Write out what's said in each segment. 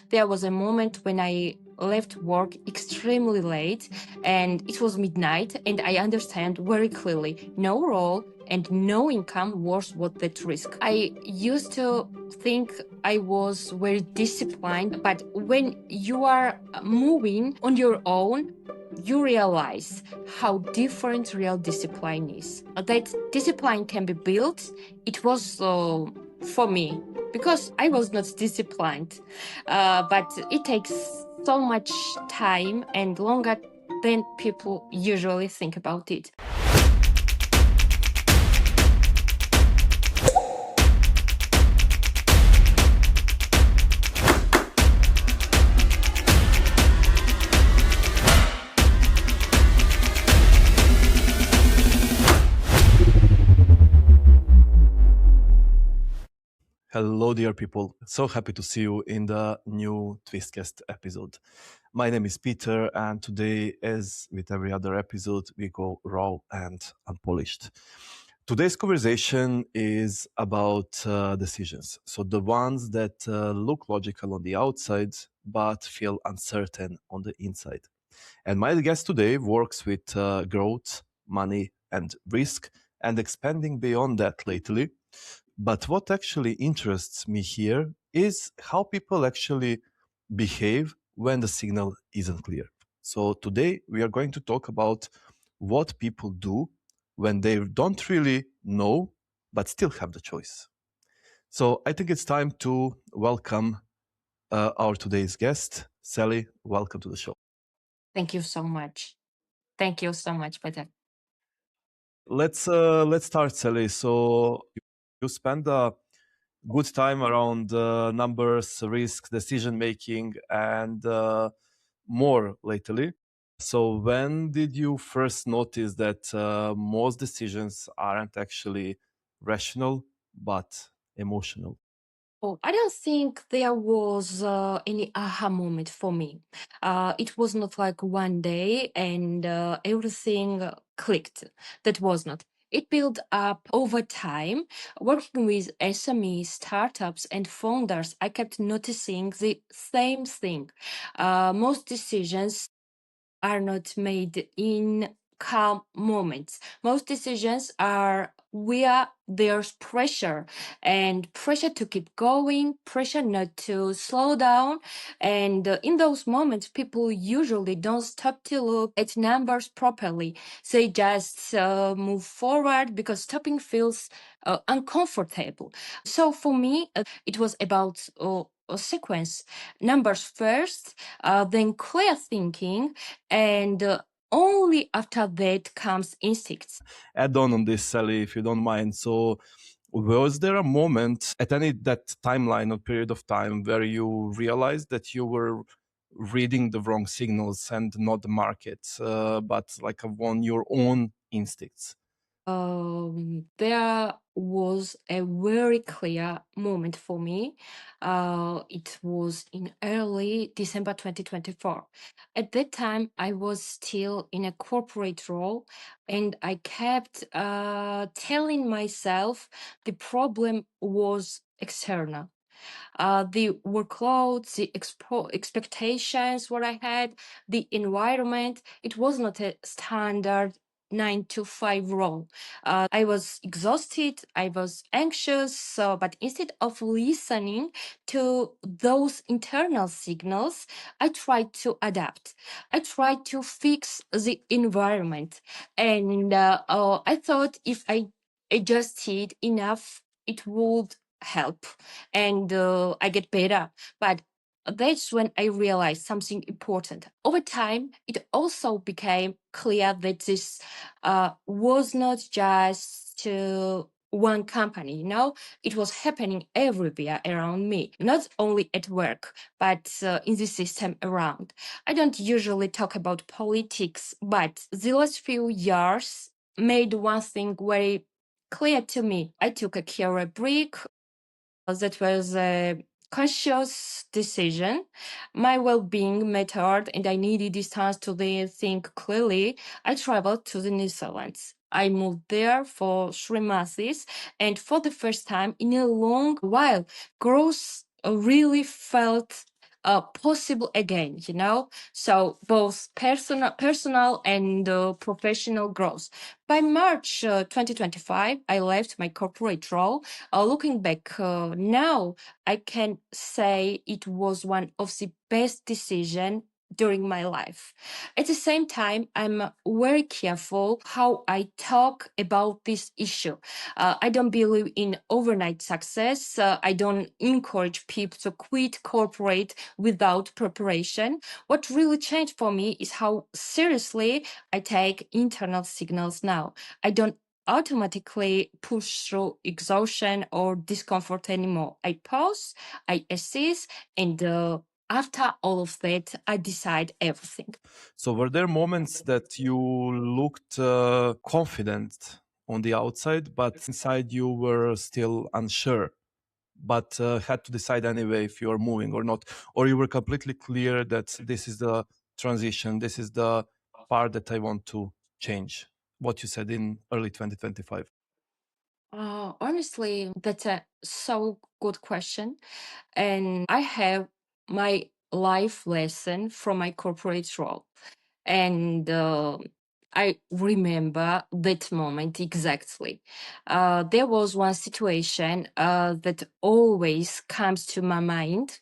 There was a moment when I left work extremely late and it was midnight, and I understand very clearly no role and no income was worth that risk. I used to think I was very disciplined, but when you are moving on your own, you realize how different real discipline is. That discipline can be built. It was for me because I was not disciplined, but it takes so much time and longer than people usually think about it. Hello, dear people. So happy to see you in the new TWISTCAST episode. My name is Peter, and today, as with every other episode, we go raw and unpolished. Today's conversation is about decisions. So, the ones that look logical on the outside, but feel uncertain on the inside. And my guest today works with growth, money, and risk, and expanding beyond that lately. But what actually interests me here is how people actually behave when the signal isn't clear. So today we are going to talk about what people do when they don't really know, but still have the choice. So I think it's time to welcome our today's guest, Sally. Welcome to the show. Thank you so much. Thank you so much, Peter. Let's start, Sally. So you spend a good time around numbers, risk, decision making, and more lately. So when did you first notice that most decisions aren't actually rational but emotional? Oh, I don't think there was any aha moment for me. It was not like one day and everything clicked. That was not. It built up over time. Working with SME startups and founders, I kept noticing the same thing. Most decisions are not made in calm moments. Most decisions are where there's pressure, and pressure to keep going, pressure not to slow down. And in those moments, people usually don't stop to look at numbers properly. They just move forward because stopping feels uncomfortable. So for me, it was about a sequence: numbers first, then clear thinking, and only after that comes instincts. Add on this, Sally, if you don't mind. So was there a moment at any that timeline or period of time where you realized that you were reading the wrong signals and not the market, but like on your own instincts? There was a very clear moment for me. It was in early December 2024. At that time, I was still in a corporate role, and I kept telling myself the problem was external. The workload, the expectations, what I had, the environment, it was not a standard 9 to 5 role. I was exhausted, I was anxious, but instead of listening to those internal signals, I tried to adapt. I tried to fix the environment. And I thought if I adjusted enough, it would help and I get better. But that's when I realized something important. Over time, it also became clear that this was not just one company, it was happening everywhere around me, not only at work, but in the system around. I don't usually talk about politics, but the last few years made one thing very clear to me. I took a career break. That was a conscious decision. My well-being mattered, and I needed distance to then think clearly. I traveled to the Netherlands. I moved there for 3 months, and for the first time in a long while, growth really felt possible again, you know? So both personal and professional growth. By March 2025, I left my corporate role. Looking back now, I can say it was one of the best decisions during my life. At the same time, I'm very careful how I talk about this issue. I don't believe in overnight success. I don't encourage people to quit corporate without preparation. What really changed for me is how seriously I take internal signals now. I don't automatically push through exhaustion or discomfort anymore. I pause, I assess, and after all of that, I decide everything. So were there moments that you looked confident on the outside, but inside you were still unsure, but had to decide anyway if you're moving or not, or you were completely clear that this is the transition, this is the part that I want to change? What you said in early 2025. Honestly, that's a so good question. And I have my life lesson from my corporate role. And I remember that moment exactly. There was one situation that always comes to my mind.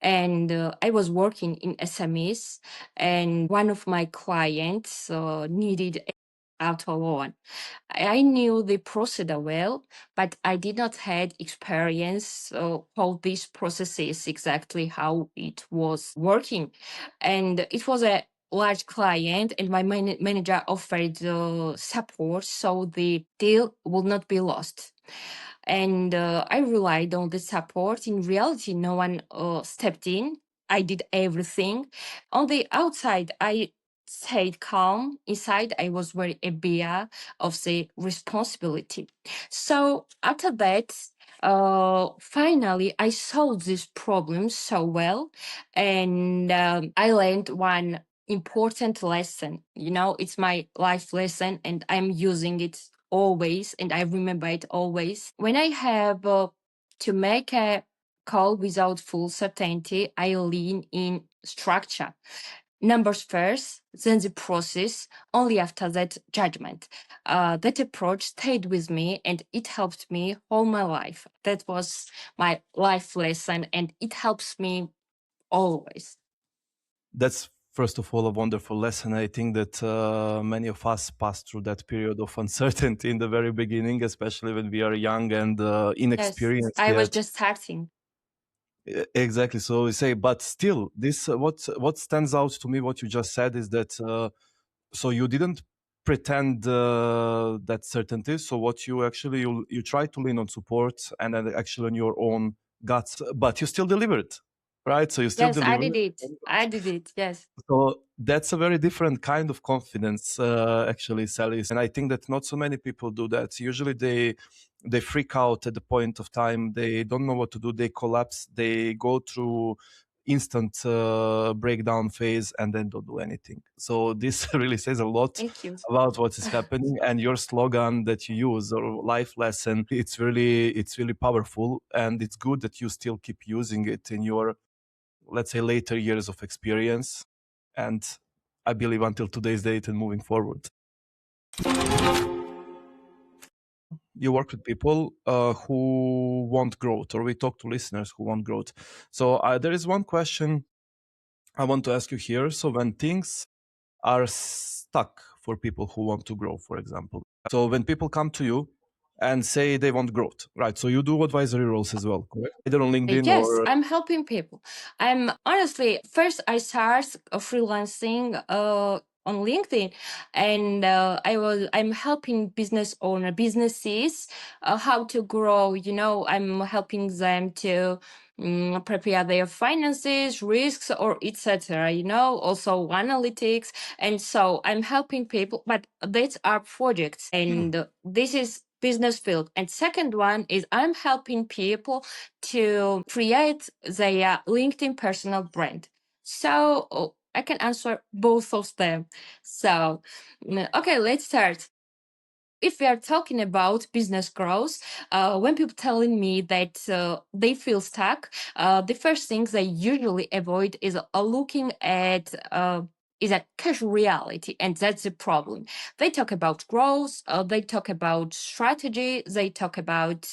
And I was working in SMEs, and one of my clients needed auto loan. I knew the procedure well, but I did not had experience how this process is exactly how it was working. And it was a large client, and my manager offered support so the deal would not be lost. And I relied on the support. In reality, no one stepped in. I did everything. On the outside, I stayed calm. Inside, I was very aware of the responsibility. So after that, finally, I solved this problem so well, and I learned one important lesson. You know, it's my life lesson, and I'm using it always, and I remember it always. When I have to make a call without full certainty, I lean in structure. Numbers first, then the process, only after that, judgment. That approach stayed with me and it helped me all my life. That was my life lesson and it helps me always. That's first of all a wonderful lesson. I think that many of us pass through that period of uncertainty in the very beginning, especially when we are young and Yes, inexperienced I was yet. just starting. Exactly. So we say, but still, this what stands out to me, what you just said, is that so you didn't pretend that certainty. So what you actually you try to lean on support and then actually on your own guts, but you still delivered, right? So you still Yes, I delivered. did it. I did it. Yes. So that's a very different kind of confidence, actually, Sally. And I think that not so many people do that. Usually, they freak out at the point of time. They don't know what to do. They collapse. They go through instant breakdown phase and then don't do anything. So this really says a lot Thank you. about what is happening. And your slogan that you use or life lesson, it's really powerful, and it's good that you still keep using it in your, let's say, later years of experience, and I believe until today's date and moving forward. You work with people who want growth, or we talk to listeners who want growth. So there is one question I want to ask you here. So when things are stuck for people who want to grow, for example, so when people come to you and say they want growth, right? So you do advisory roles as well, correct? Either on LinkedIn Yes, or I'm helping people. I'm honestly first I started freelancing on LinkedIn, and I'm helping business owner businesses how to grow. You know, I'm helping them to prepare their finances, risks, or etc. You know, also analytics, and so I'm helping people. But that's our projects, and this is business field. And second one is I'm helping people to create their LinkedIn personal brand. So I can answer both of them. So, okay, let's start. if we are talking about business growth, when people telling me that they feel stuck, the first things they usually avoid is looking at is a cash reality, and that's the problem. They talk about growth, they talk about strategy, they talk about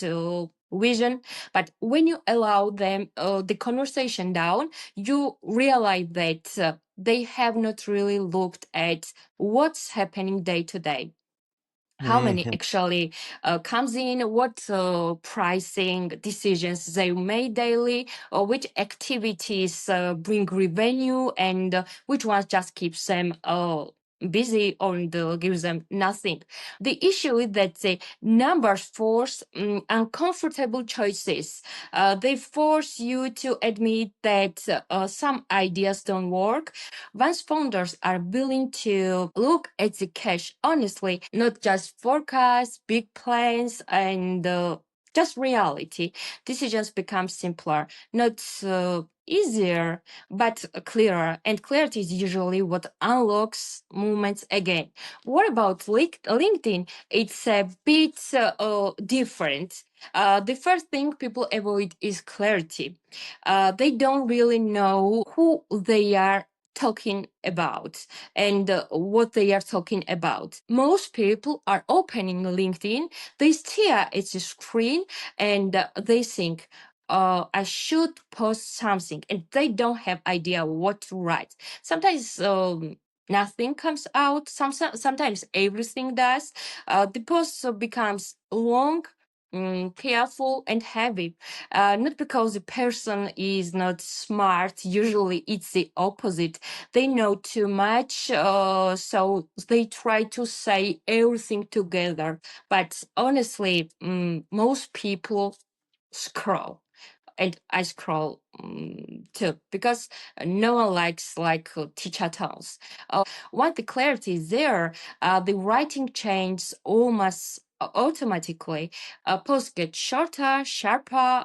vision, but when you allow them the conversation down, you realize that they have not really looked at what's happening day to day, how many Mhm. actually comes in, what pricing decisions they made daily, or which activities bring revenue, and which ones just keeps them busy or gives them nothing. The issue is that the numbers force uncomfortable choices. They force you to admit that some ideas don't work. Once founders are willing to look at the cash honestly, not just forecasts, big plans, and just reality, decisions become simpler, not easier, but clearer. And clarity is usually what unlocks movements again. What about LinkedIn? It's a bit different. The first thing people avoid is clarity. They don't really know who they are talking about and what they are talking about. Most people are opening LinkedIn, they stare at the screen, and they think, I should post something, and they don't have idea what to write. Sometimes nothing comes out. Sometimes everything does. The post becomes long, careful, and heavy. Not because the person is not smart. Usually, it's the opposite. They know too much, so they try to say everything together. But honestly, most people scroll, and I scroll too, because no one likes like teacher tones. Once the clarity is there, the writing changes almost automatically. Posts get shorter, sharper,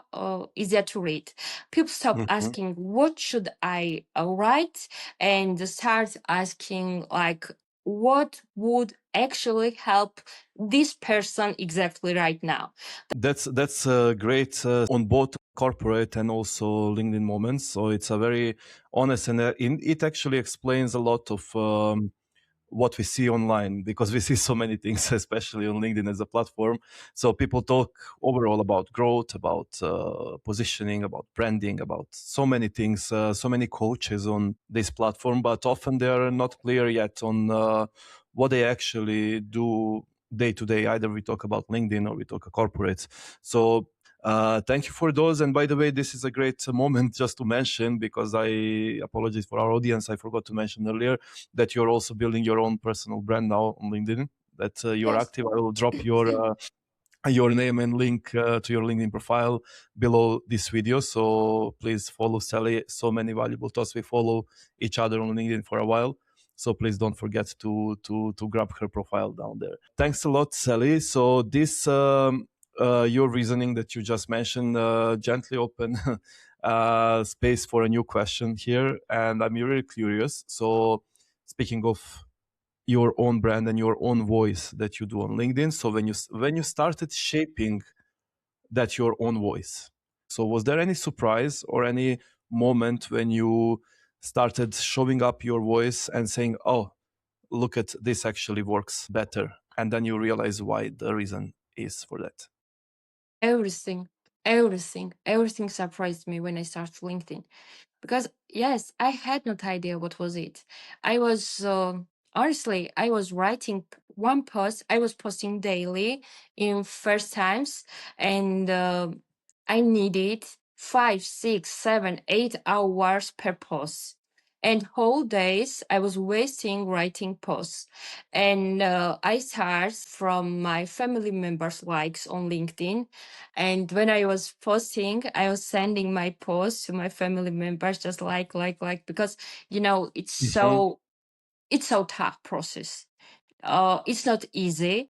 easier to read. People stop Mhm. asking, "What should I write?" and start asking, like, "What would actually help this person exactly right now?" That's great on both corporate and also LinkedIn moments. So it's a very honest, and it actually explains a lot of what we see online, because we see so many things, especially on LinkedIn as a platform. So people talk overall about growth, about positioning, about branding, about so many things, so many coaches on this platform, but often they are not clear yet on what they actually do day to day. Either we talk about LinkedIn or we talk corporates. So thank you for those. And by the way, this is a great moment just to mention, because I apologize for our audience, I forgot to mention earlier that you're also building your own personal brand now on LinkedIn, that you're Yes. active. I will drop your name and link to your LinkedIn profile below this video. So please follow Sally. So many valuable thoughts. We follow each other on LinkedIn for a while. So please don't forget to grab her profile down there. Thanks a lot, Sally. So this your reasoning that you just mentioned gently open space for a new question here, and I'm really curious. So speaking of your own brand and your own voice that you do on LinkedIn, so when you started shaping that your own voice, so was there any surprise or any moment when you started showing up your voice and saying, oh, look at this actually works better, and then you realize why the reason is for that? Everything, everything surprised me when I started LinkedIn. Because yes, I had no idea what was it. I was honestly, I was writing one post. I was posting daily in first times, and I needed 5, 6, 7, 8 hours per post. And whole days I was wasting writing posts. And I start from my family members' likes on LinkedIn. And when I was posting, I was sending my posts to my family members, just like, because it's Mhm. so tough process. It's not easy.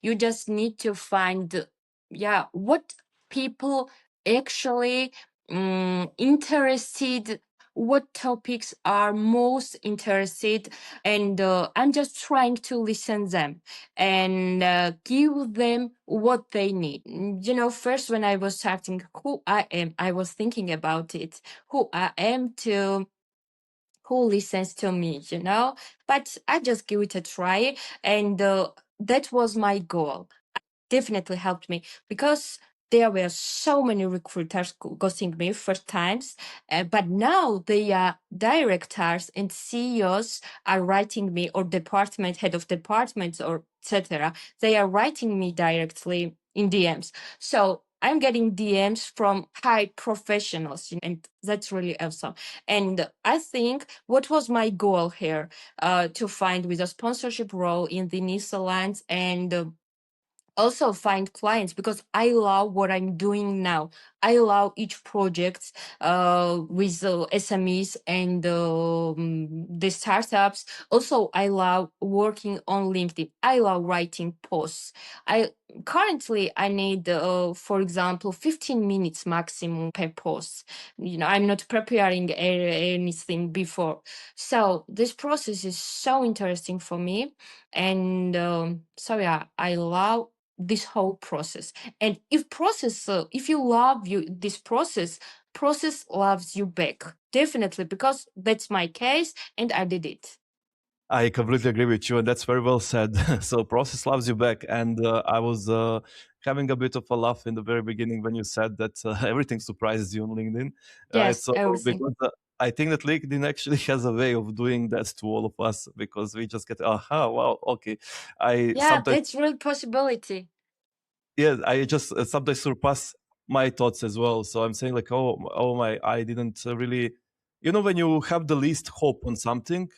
You just need to find, yeah, what people actually interested what topics are most interested, and I'm just trying to listen them and give them what they need. First when I was starting who I am, I was thinking about it, who I am to who listens to me. But I just give it a try, and that was my goal. Definitely helped me because there were so many recruiters ghosting me first times, but now they are directors and CEOs are writing me, or department head of departments, or etc. They are writing me directly in DMs. So I'm getting DMs from high professionals, and that's really awesome. And I think what was my goal here, to find with a sponsorship role in the Netherlands, and also find clients, because I love what I'm doing now. I love each project with SMEs and the startups. Also, I love working on LinkedIn. I love writing posts. I currently I need, for example, 15 minutes maximum per post. I'm not preparing anything before, so this process is so interesting for me. And so yeah, I love this whole process. And if you love this process loves you back, definitely, because that's my case and I did it. I completely agree with you, and that's very well said. So process loves you back, and I was having a bit of a laugh in the very beginning when you said that everything surprises you on LinkedIn, right? Yes, So everything. because I think that LinkedIn actually has a way of doing that to all of us, because we just get, aha, wow, okay. I Yeah, sometimes, that's real possibility. yeah, I just sometimes surpass my thoughts as well. So I'm saying like, oh my, I didn't really, when you have the least hope on something,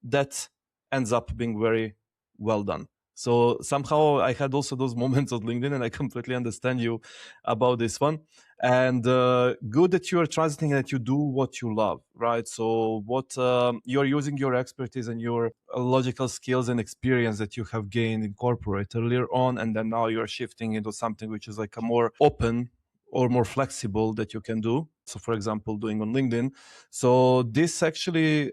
that ends up being very well done. So somehow I had also those moments on LinkedIn, and I completely understand you about this one. And good that you are transiting and that you do what you love, right? So what you're using your expertise and your logical skills and experience that you have gained in corporate earlier on, and then now you're shifting into something which is like a more open or more flexible that you can do. So, for example, doing on LinkedIn. So this actually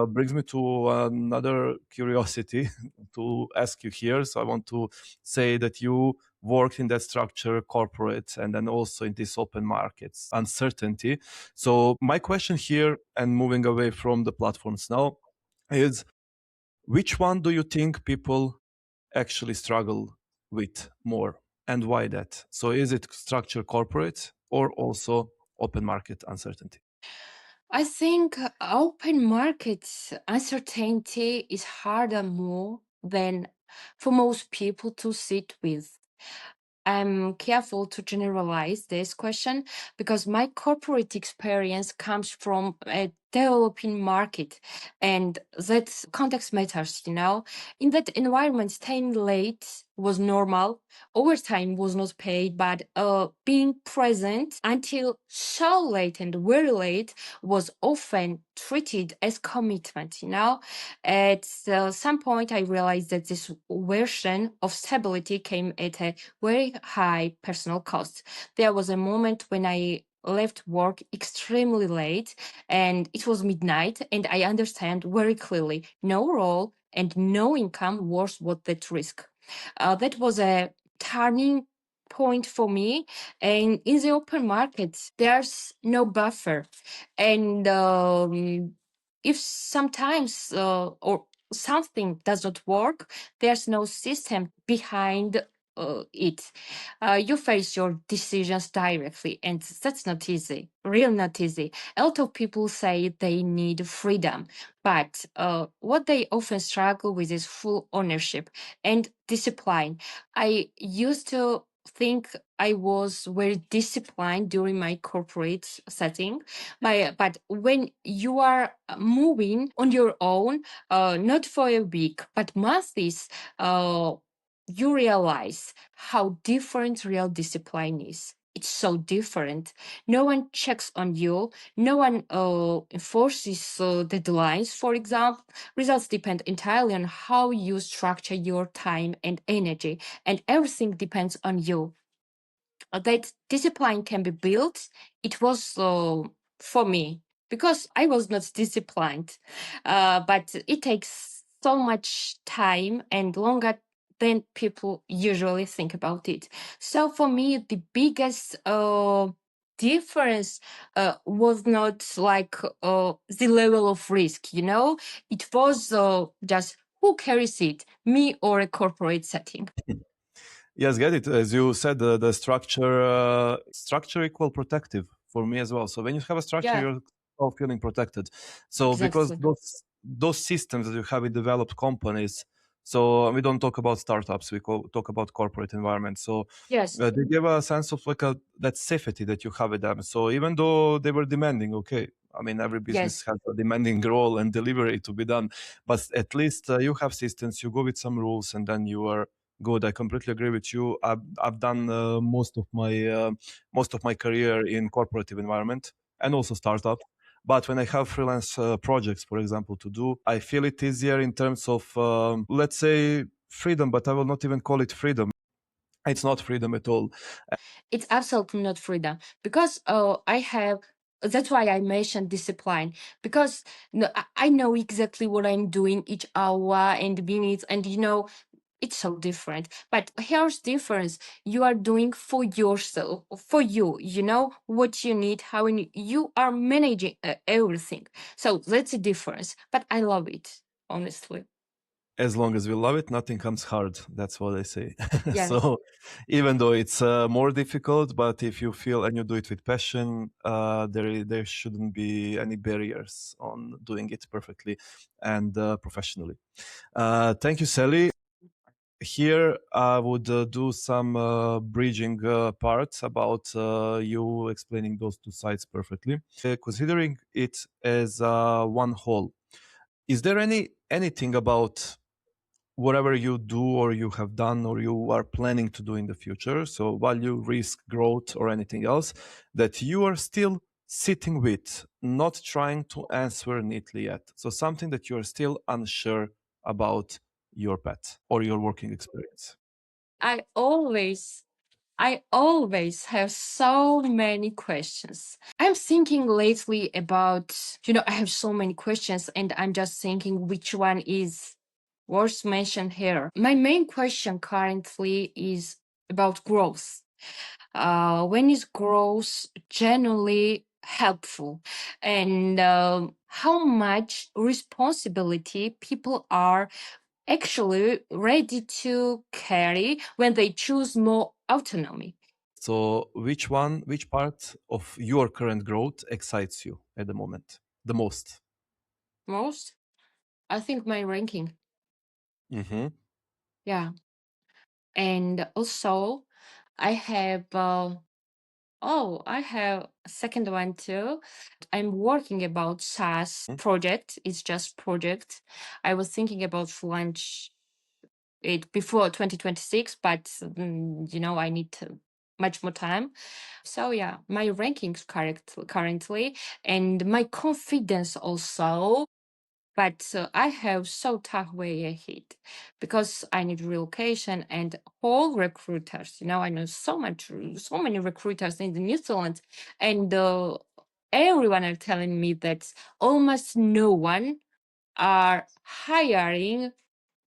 brings me to another curiosity to ask you here. So I want to say that you worked in that structure, corporate, and then also in this open markets uncertainty. So my question here, and moving away from the platforms now, is which one do you think people actually struggle with more, and why that? So is it structure corporate or also open market uncertainty? I think open markets uncertainty is harder more than for most people to sit with. I'm careful to generalize this question because my corporate experience comes from a developing market, and that context matters. In that environment, staying late was normal, overtime was not paid, but being present until so late and very late was often treated as commitment. At some point, I realized that this version of stability came at a very high personal cost. There was a moment when I left work extremely late and it was midnight, and I understand very clearly no role and no income was worth that risk. That was a turning point for me. And in the open market, there's no buffer. And if sometimes or something does not work, there's no system behind it. You face your decisions directly, and that's not easy. Real not easy. A lot of people say they need freedom, but what they often struggle with is full ownership and discipline. I used to think I was very disciplined during my corporate setting, but when you are moving on your own, not for a week but months, you realize how different real discipline is. It's so different. No one checks on you. No one enforces deadlines, for example. Results depend entirely on how you structure your time and energy, and everything depends on you. That discipline can be built. It was for me. because I was not disciplined. But it takes so much time and longer than people usually think about it. So for me, the biggest difference was not like the level of risk, it was just who carries it, me or a corporate setting. Yes, get it. As you said, the structure equal protective for me as well. So when you have a structure, Yeah, you're all feeling protected. So because exactly. those systems that you have in developed companies, so we don't talk about startups, talk about corporate environment. So Yes, they give a sense of like that safety that you have with them. So even though they were demanding, okay, I mean every business yes, has a demanding role and delivery to be done, but at least you have systems. You go with some rules, and then you are good. I completely agree with you. I've done most of my career in corporative environment and also startup. But when I have freelance projects, for example, to do, I feel it easier in terms of let's say freedom. But I will not even call it freedom. It's not freedom at all. it's absolutely not freedom because I have. That's why I mentioned discipline because no, I know exactly what I'm doing each hour and minutes, and it's so different. But here's difference: you are doing for yourself, for you. You know what you need, how you are managing everything. So that's a difference. But I love it, honestly. As long as we love it, nothing comes hard. That's what I say. Yes. So, even though it's more difficult, but if you feel and you do it with passion, there shouldn't be any barriers on doing it perfectly and professionally. Thank you, Sally. Here, I would do some bridging parts about you explaining those two sides perfectly. Considering it as one whole, is there anything about whatever you do or you have done or you are planning to do in the future, so value, risk, growth, or anything else that you are still sitting with, not trying to answer neatly yet? So something that you are still unsure about your path or your working experience. I always have so many questions. I'm thinking lately about, I have so many questions and I'm just thinking which one is worth mention here. My main question currently is about growth. When is growth genuinely helpful? And how much responsibility people are actually ready to carry when they choose more autonomy. So which part of your current growth excites you at the moment the most? Most, I think my ranking. Mm-hmm. Yeah. And also, I have, I have a second one too. I'm working about SaaS project. It's just project. I was thinking about launch it before 2026, but I need much more time. So yeah, my rankings currently and my confidence also. But I have so tough way ahead because I need relocation and all recruiters. I know so many recruiters in the New Zealand, and everyone are telling me that almost no one are hiring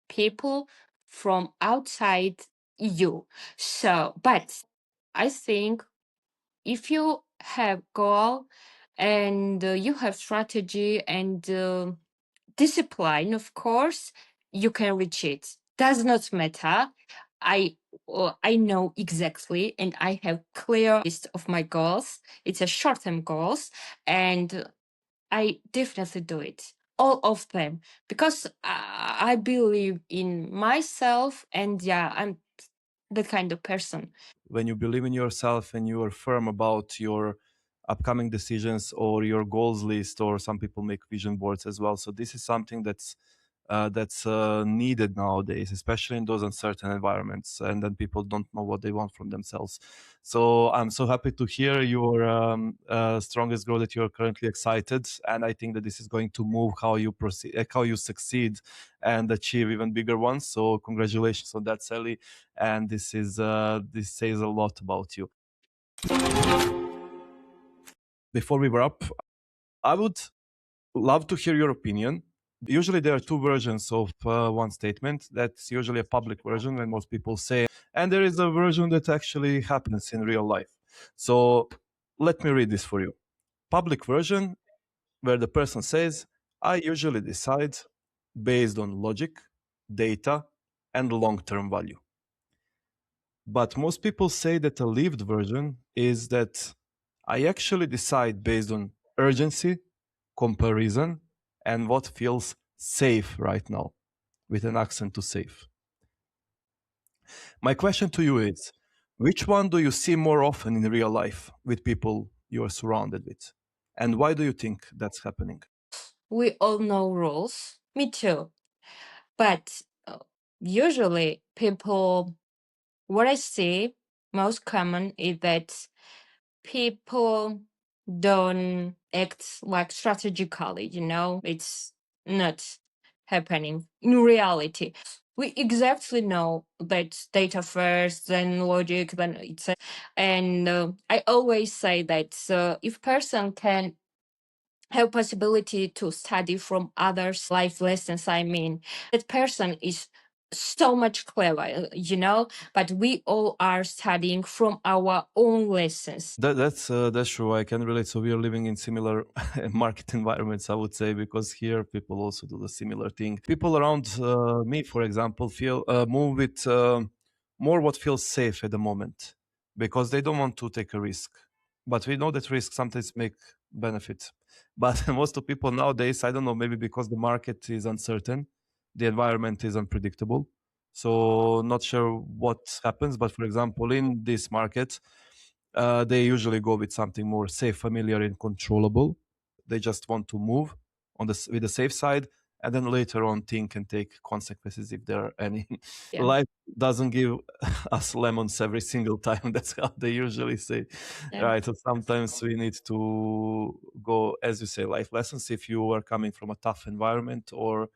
people from outside EU. So, but I think if you have goal and you have strategy and discipline, of course, you can reach it. Does not matter. I know exactly, and I have clear list of my goals. It's a short term goals, and I definitely do it. All of them, because I believe in myself, and yeah, I'm that kind of person. When you believe in yourself and you are firm about your upcoming decisions or your goals list, or some people make vision boards as well. So this is something that's needed nowadays, especially in those uncertain environments, and then people don't know what they want from themselves. So I'm so happy to hear your strongest growth, that you're currently excited, and I think that this is going to move how you proceed, how you succeed, and achieve even bigger ones. So congratulations on that, Sally. And this says a lot about you. Before we wrap, I would love to hear your opinion. Usually there are two versions of one statement. That's usually a public version when most people say, and there is a version that actually happens in real life. So let me read this for you. Public version, where the person says, I usually decide based on logic, data, and long-term value. But most people say that a lived version is that I actually decide based on urgency, comparison, and what feels safe right now, with an accent to safe. My question to you is, which one do you see more often in real life with people you are surrounded with? And why do you think that's happening? We all know rules. Me too. But usually, people, what I see most common is that people don't act like strategically, it's not happening in reality. We exactly know that data first, then logic, then it's and I always say that if person can have possibility to study from others life lessons, I mean that person is so much clever, but we all are studying from our own lessons. That's true. I can relate. So we are living in similar market environments, I would say, because here people also do the similar thing. People around me, for example, feel move with more what feels safe at the moment because they don't want to take a risk. But we know that risks sometimes make benefit. But most of people nowadays, I don't know, maybe because the market is uncertain, the environment is unpredictable. So not sure what happens. But for example, in this market, they usually go with something more safe, familiar, and controllable. They just want to move on with the safe side, and then later on think and take consequences if there are any. Yeah. Life doesn't give us lemons every single time. That's how they usually say, Yeah. right? So sometimes we need to go, as you say, life lessons. If you are coming from a tough environment or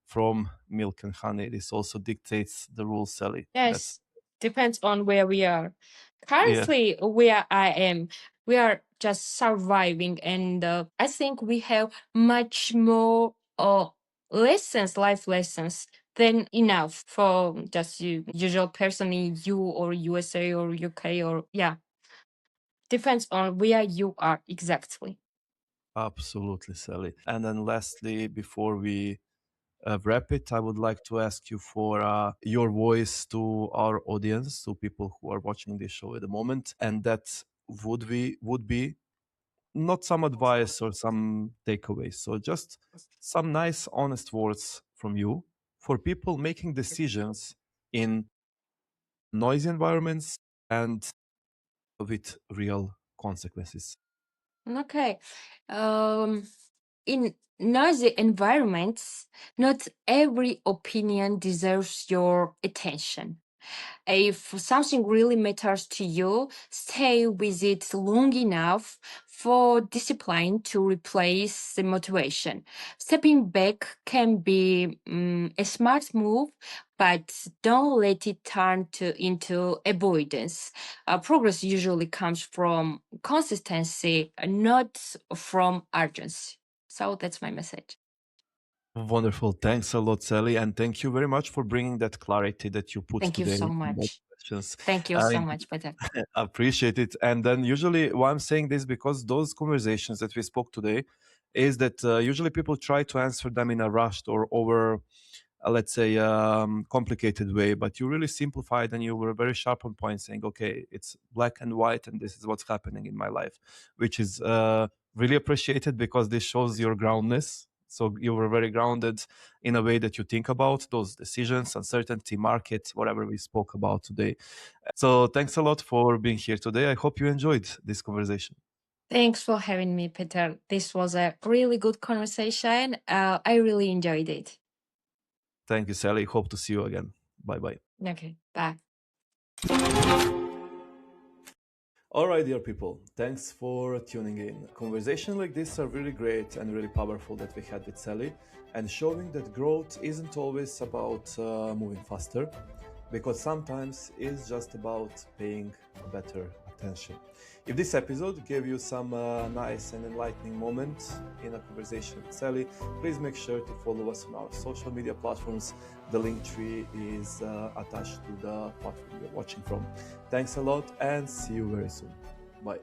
from milk and honey, this also dictates the rules, Sally. Yes, depends on where we are. Yeah. Currently, where I am, we are just surviving, and I think we have much more lessons, life lessons, than enough for just you, usual person in you or USA or UK or yeah. Depends on where you are exactly. Absolutely, Sally. And then lastly, before we wrap it, I would like to ask you for your voice to our audience, to people who are watching this show at the moment, and that would be not some advice or some takeaways. So just some nice, honest words from you for people making decisions in noisy environments and with real consequences. Okay. Um, in noisy environments, not every opinion deserves your attention. If something really matters to you, stay with it long enough for discipline to replace the motivation. Stepping back can be a smart move, but don't let it turn into avoidance. Progress usually comes from consistency, not from urgency. So that's my message. Wonderful. Thanks a lot, Sally. And thank you very much for bringing that clarity that you put Thank you today so in those much. questions. Thank you I so much, Peter. appreciate it. And then usually why I'm saying this, because those conversations that we spoke today is that usually people try to answer them in a rushed or over let's say complicated way, but you really simplified and you were very sharp on point saying, okay, it's black and white and this is what's happening in my life, which is really appreciated because this shows your groundness. So you were very grounded in a way that you think about those decisions, uncertainty, market, whatever we spoke about today. So thanks a lot for being here today. I hope you enjoyed this conversation. Thanks for having me, Peter. This was a really good conversation. I really enjoyed it. Thank you, Sally. Hope to see you again. Bye bye. Okay, bye. All right, dear people, thanks for tuning in. Conversations like this are really great and really powerful that we had with Sally, and showing that growth isn't always about moving faster, because sometimes it's just about paying better attention. If this episode gave you some nice and enlightening moments in a conversation with Sally, please make sure to follow us on our social media platforms. The link tree is attached to the platform you're watching from. Thanks a lot and see you very soon. Bye.